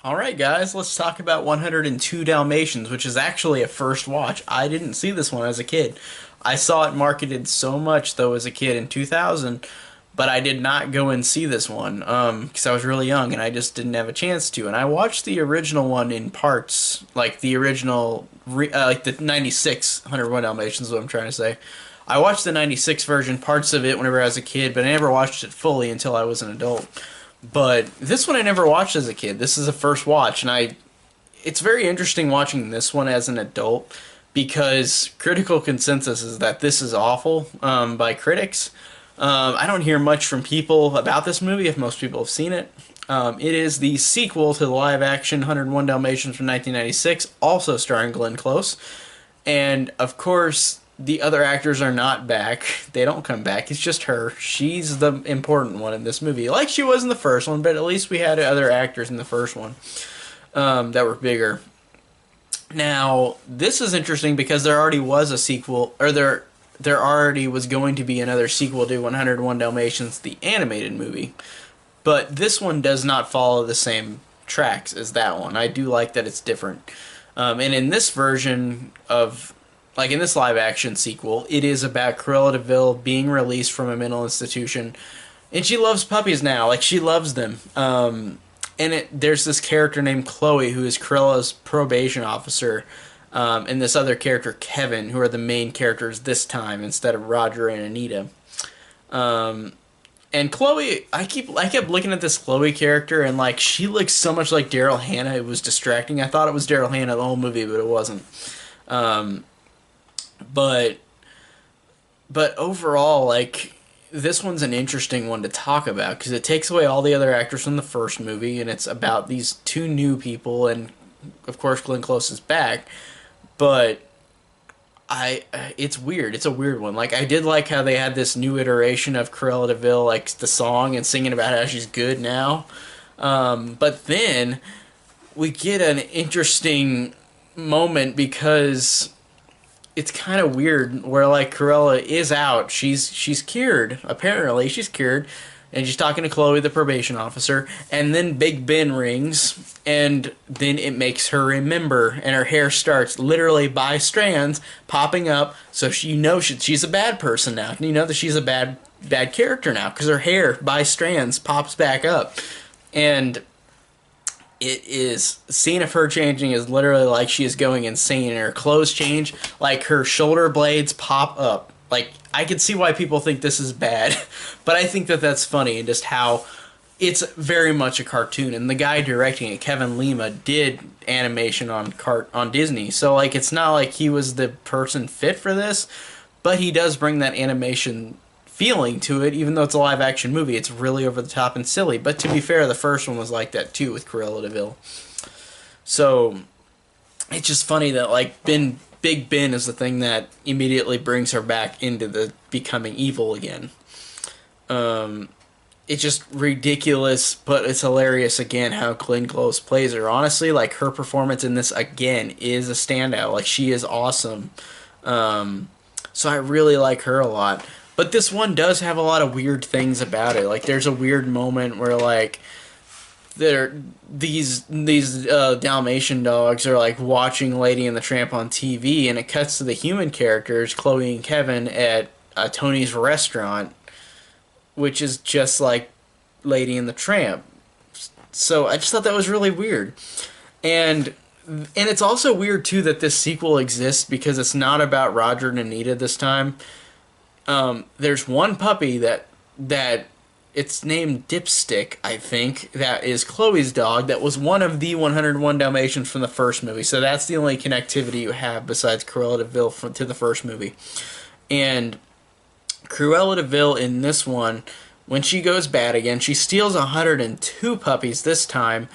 Alright, guys, let's talk about 102 Dalmatians, which is actually a first watch. I didn't see this one as a kid. I saw it marketed so much, though, as a kid in 2000, but I did not go and see this one because I was really young and I just didn't have a chance to. And I watched the original one in parts, like the original, like the 96 101 Dalmatians, is what I'm trying to say. I watched the 96 version, parts of it, whenever I was a kid, but I never watched it fully until I was an adult. But this one I never watched as a kid. This is a first watch, and it's very interesting watching this one as an adult because critical consensus is that this is awful by critics. I don't hear much from people about this movie if most people have seen it. It is the sequel to the live action 101 Dalmatians from 1996, also starring Glenn Close. And of course, the other actors are not back. They don't come back. It's just her. She's the important one in this movie, like she was in the first one. But at least we had other actors in the first one that were bigger. Now this is interesting because there already was a sequel, or there already was going to be another sequel to 101 Dalmatians, the animated movie. But this one does not follow the same tracks as that one. I do like that it's different. And in this version of like in this live action sequel, it is about Cruella de Vil being released from a mental institution, and she loves puppies now. Like she loves them. There's this character named Chloe who is Cruella's probation officer, and this other character Kevin, who are the main characters this time instead of Roger and Anita. And Chloe, I kept looking at this Chloe character, and like she looks so much like Daryl Hannah. It was distracting. I thought it was Daryl Hannah the whole movie, but it wasn't. Um, but but overall, like this one's an interesting one to talk about because it takes away all the other actors from the first movie, and it's about these two new people, and of course Glenn Close is back. But it's weird. It's a weird one. Like I did like how they had this new iteration of Cruella de Vil, like the song and singing about how she's good now. But then we get an interesting moment because it's kind of weird where like Cruella is out. She's cured. Apparently, she's cured, and she's talking to Chloe, the probation officer. And then Big Ben rings, and then it makes her remember, and her hair starts literally by strands popping up. So she's a bad person now. You know that she's a bad character now because her hair by strands pops back up, and it is scene of her changing is literally like she is going insane, and her clothes change, like her shoulder blades pop up. Like I can see why people think this is bad, but I think that that's funny, and just how it's very much a cartoon. And the guy directing it, Kevin Lima, did animation on Disney, so like it's not like he was the person fit for this, but he does bring that animation feeling to it, even though it's a live action movie. It's really over the top and silly. But to be fair, the first one was like that too with Cruella de Vil. So it's just funny that like Big Ben is the thing that immediately brings her back into the becoming evil again. It's just ridiculous, but it's hilarious again how Glenn Close plays her. Honestly, like her performance in this again is a standout. Like she is awesome. So I really like her a lot. But this one does have a lot of weird things about it. Like there's a weird moment where like these Dalmatian dogs are like watching Lady and the Tramp on TV, and it cuts to the human characters, Chloe and Kevin, at Tony's restaurant, which is just like Lady and the Tramp. So I just thought that was really weird. And it's also weird too that this sequel exists because it's not about Roger and Anita this time. There's one puppy that it's named Dipstick, I think, that is Chloe's dog, that was one of the 101 Dalmatians from the first movie. So that's the only connectivity you have besides Cruella de Vil to the first movie. And Cruella de Vil in this one, when she goes bad again, she steals 102 puppies this time,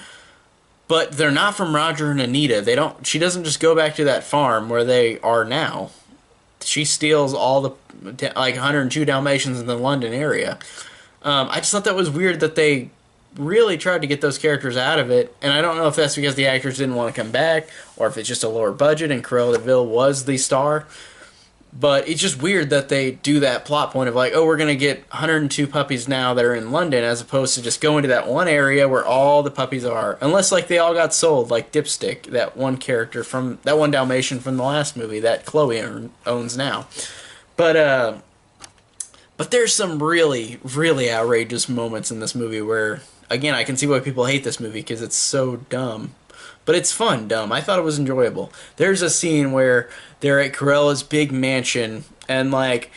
but they're not from Roger and Anita. She doesn't just go back to that farm where they are now. She steals all the like 102 Dalmatians in the London area. I just thought that was weird that they really tried to get those characters out of it, and I don't know if that's because the actors didn't want to come back, or if it's just a lower budget and Cruella de Vil was the star. But it's just weird that they do that plot point of like, oh, we're going to get 102 puppies now that are in London, as opposed to just going to that one area where all the puppies are. Unless, like, they all got sold, like Dipstick, that one character from, that one Dalmatian from the last movie that Chloe owns now. But, but there's some really, really outrageous moments in this movie where, again, I can see why people hate this movie because it's so dumb. But it's fun, dumb. I thought it was enjoyable. There's a scene where they're at Cruella's big mansion, and like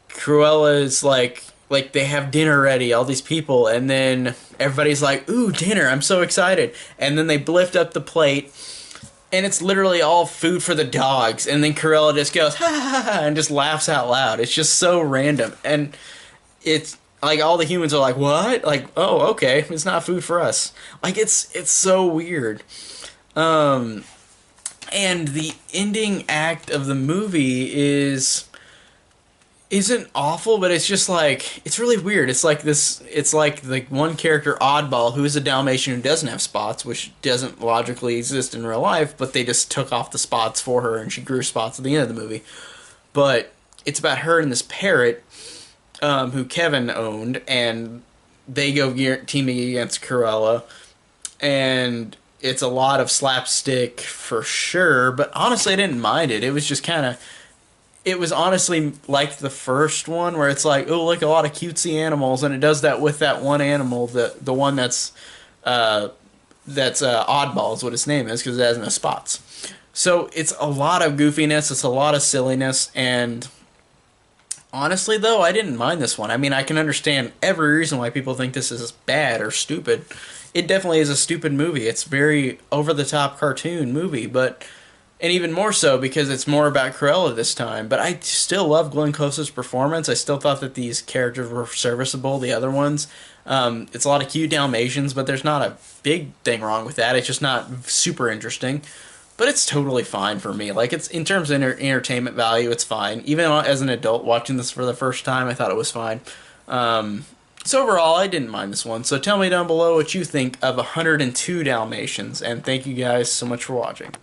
Cruella's like they have dinner ready, all these people, and then everybody's like, "Ooh, dinner! I'm so excited!" And then they lift up the plate, and it's literally all food for the dogs. And then Cruella just goes, "Ha ha ha!" and just laughs out loud. It's just so random, and it's like all the humans are like, "What?" Like, "Oh, okay, it's not food for us." Like it's so weird. And the ending act of the movie isn't awful, but it's just like it's really weird. It's like this. It's like the one character, Oddball, who is a Dalmatian who doesn't have spots, which doesn't logically exist in real life, but they just took off the spots for her, and she grew spots at the end of the movie. But it's about her and this parrot, who Kevin owned, and they go teaming against Cruella, and it's a lot of slapstick for sure, but honestly I didn't mind it. It was just kind of, it was honestly like the first one where it's like, oh, look, a lot of cutesy animals, and it does that with that one animal, the one that's Oddball is what its name is because it has no spots. So it's a lot of goofiness, it's a lot of silliness, and honestly though, I didn't mind this one. I mean, I can understand every reason why people think this is bad or stupid. It definitely is a stupid movie. It's very over-the-top cartoon movie, but and even more so because it's more about Cruella this time. But I still love Glenn Close's performance. I still thought that these characters were serviceable, the other ones. It's a lot of cute Dalmatians, but there's not a big thing wrong with that. It's just not super interesting. But it's totally fine for me. Like, it's in terms of entertainment value, it's fine. Even as an adult watching this for the first time, I thought it was fine. So overall, I didn't mind this one. So tell me down below what you think of 102 Dalmatians, and thank you guys so much for watching.